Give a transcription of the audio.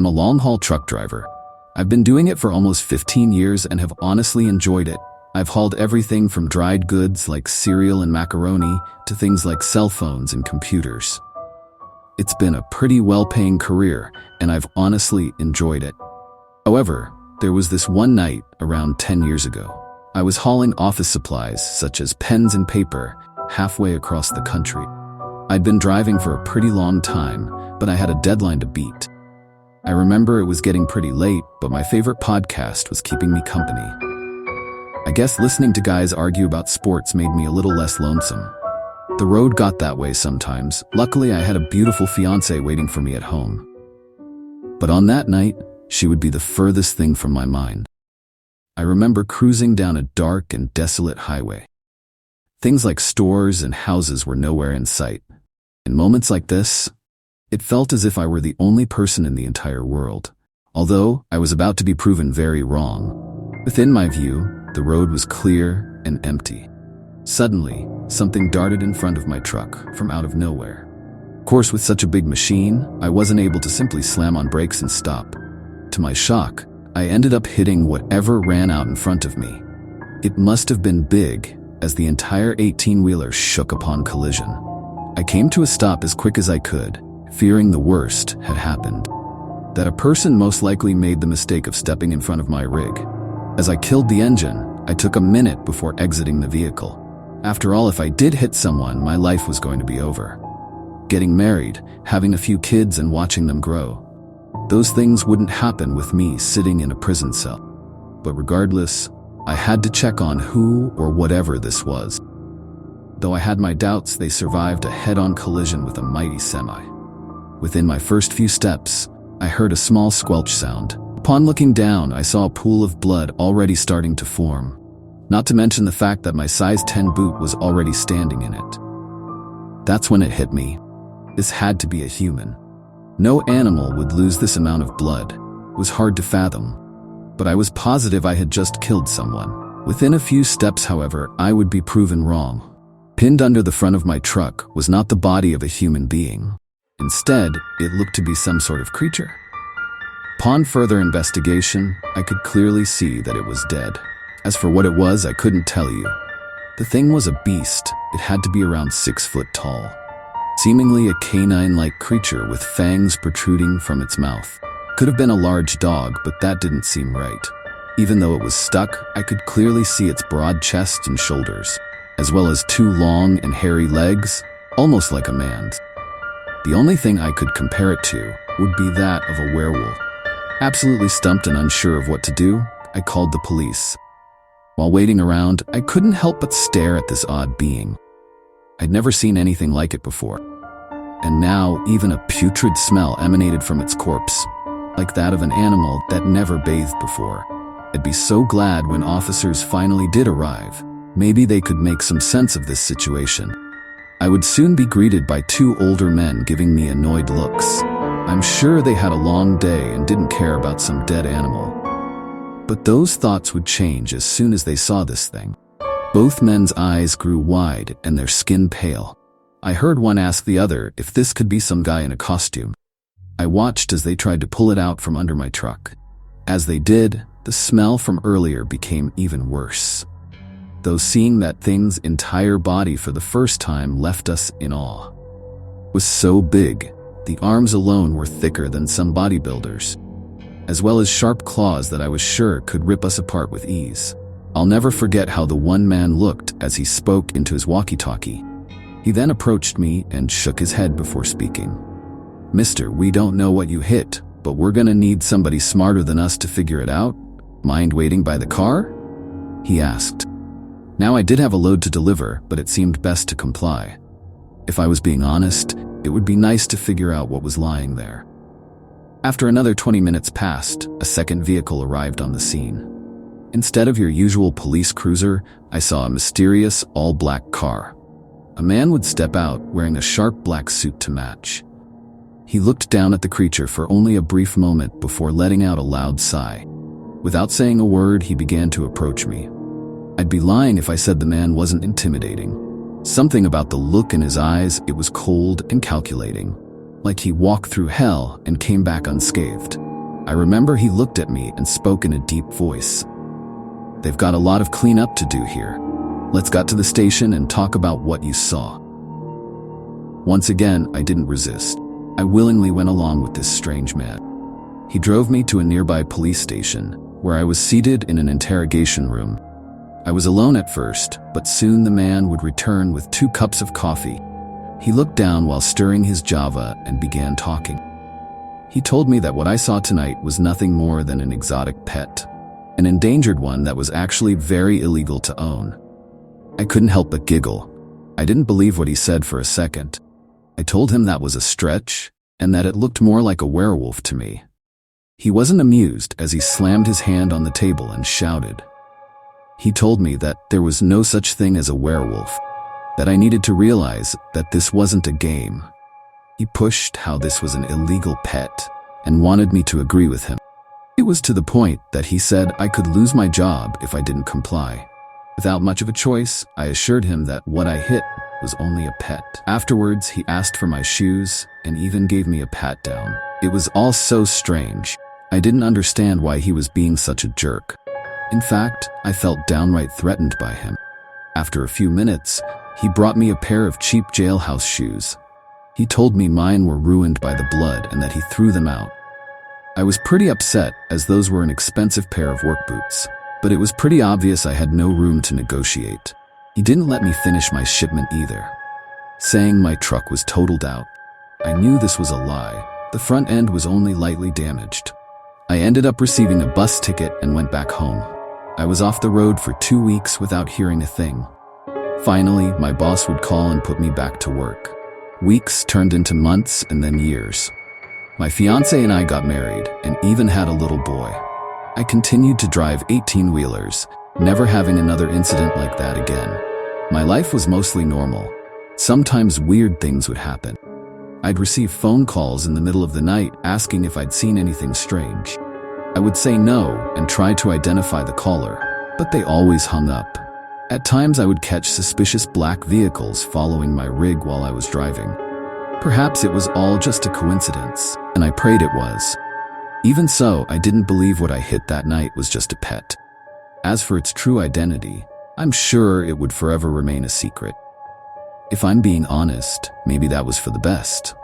I'm a long-haul truck driver. I've been doing it for almost 15 years and have honestly enjoyed it. I've hauled everything from dried goods like cereal and macaroni to things like cell phones and computers. It's been a pretty well-paying career, and I've honestly enjoyed it. However, there was this one night around 10 years ago. I was hauling office supplies such as pens and paper halfway across the country. I'd been driving for a pretty long time, but I had a deadline to beat. I remember it was getting pretty late, but my favorite podcast was keeping me company. I guess listening to guys argue about sports made me a little less lonesome. The road got that way sometimes. Luckily, I had a beautiful fiancée waiting for me at home. But on that night, she would be the furthest thing from my mind. I remember cruising down a dark and desolate highway. Things like stores and houses were nowhere in sight. In moments like this, it felt as if I were the only person in the entire world, although I was about to be proven very wrong. Within my view, the road was clear and empty. Suddenly, something darted in front of my truck from out of nowhere. Of course, with such a big machine, I wasn't able to simply slam on brakes and stop. To my shock, I ended up hitting whatever ran out in front of me. It must have been big, as the entire 18-wheeler shook upon collision. I came to a stop as quick as I could, fearing the worst had happened. That a person most likely made the mistake of stepping in front of my rig. As I killed the engine, I took a minute before exiting the vehicle. After all, if I did hit someone, my life was going to be over. Getting married, having a few kids and watching them grow. Those things wouldn't happen with me sitting in a prison cell. But regardless, I had to check on who or whatever this was. Though I had my doubts, they survived a head-on collision with a mighty semi. Within my first few steps, I heard a small squelch sound. Upon looking down, I saw a pool of blood already starting to form. Not to mention the fact that my size 10 boot was already standing in it. That's when it hit me. This had to be a human. No animal would lose this amount of blood. It was hard to fathom. But I was positive I had just killed someone. Within a few steps, however, I would be proven wrong. Pinned under the front of my truck was not the body of a human being. Instead, it looked to be some sort of creature. Upon further investigation, I could clearly see that it was dead. As for what it was, I couldn't tell you. The thing was a beast. It had to be around 6 foot tall. Seemingly a canine-like creature with fangs protruding from its mouth. Could have been a large dog, but that didn't seem right. Even though it was stuck, I could clearly see its broad chest and shoulders, as well as 2 long and hairy legs, almost like a man's. The only thing I could compare it to would be that of a werewolf. Absolutely stumped and unsure of what to do, I called the police. While waiting around, I couldn't help but stare at this odd being. I'd never seen anything like it before. And now, even a putrid smell emanated from its corpse, like that of an animal that never bathed before. I'd be so glad when officers finally did arrive. Maybe they could make some sense of this situation. I would soon be greeted by 2 older men giving me annoyed looks. I'm sure they had a long day and didn't care about some dead animal. But those thoughts would change as soon as they saw this thing. Both men's eyes grew wide and their skin pale. I heard one ask the other if this could be some guy in a costume. I watched as they tried to pull it out from under my truck. As they did, the smell from earlier became even worse. Though seeing that thing's entire body for the first time left us in awe. It was so big, the arms alone were thicker than some bodybuilders, as well as sharp claws that I was sure could rip us apart with ease. I'll never forget how the one man looked as he spoke into his walkie-talkie. He then approached me and shook his head before speaking. "Mister, we don't know what you hit, but we're gonna need somebody smarter than us to figure it out. Mind waiting by the car?" he asked. Now I did have a load to deliver, but it seemed best to comply. If I was being honest, it would be nice to figure out what was lying there. After another 20 minutes passed, a second vehicle arrived on the scene. Instead of your usual police cruiser, I saw a mysterious, all-black car. A man would step out wearing a sharp black suit to match. He looked down at the creature for only a brief moment before letting out a loud sigh. Without saying a word, he began to approach me. I'd be lying if I said the man wasn't intimidating. Something about the look in his eyes, it was cold and calculating. Like he walked through hell and came back unscathed. I remember he looked at me and spoke in a deep voice. "They've got a lot of cleanup to do here. Let's get to the station and talk about what you saw." Once again, I didn't resist. I willingly went along with this strange man. He drove me to a nearby police station, where I was seated in an interrogation room. I was alone at first, but soon the man would return with 2 cups of coffee. He looked down while stirring his java and began talking. He told me that what I saw tonight was nothing more than an exotic pet, an endangered one that was actually very illegal to own. I couldn't help but giggle. I didn't believe what he said for a second. I told him that was a stretch, and that it looked more like a werewolf to me. He wasn't amused as he slammed his hand on the table and shouted. He told me that there was no such thing as a werewolf, that I needed to realize that this wasn't a game. He pushed how this was an illegal pet and wanted me to agree with him. It was to the point that he said I could lose my job if I didn't comply. Without much of a choice, I assured him that what I hit was only a pet. Afterwards, he asked for my shoes and even gave me a pat down. It was all so strange. I didn't understand why he was being such a jerk. In fact, I felt downright threatened by him. After a few minutes, he brought me a pair of cheap jailhouse shoes. He told me mine were ruined by the blood and that he threw them out. I was pretty upset, as those were an expensive pair of work boots, but it was pretty obvious I had no room to negotiate. He didn't let me finish my shipment either, saying my truck was totaled out. I knew this was a lie. The front end was only lightly damaged. I ended up receiving a bus ticket and went back home. I was off the road for 2 weeks without hearing a thing. Finally, my boss would call and put me back to work. Weeks turned into months and then years. My fiancé and I got married and even had a little boy. I continued to drive 18-wheelers, never having another incident like that again. My life was mostly normal. Sometimes weird things would happen. I'd receive phone calls in the middle of the night asking if I'd seen anything strange. I would say no and try to identify the caller, but they always hung up. At times I would catch suspicious black vehicles following my rig while I was driving. Perhaps it was all just a coincidence, and I prayed it was. Even so, I didn't believe what I hit that night was just a pet. As for its true identity, I'm sure it would forever remain a secret. If I'm being honest, maybe that was for the best.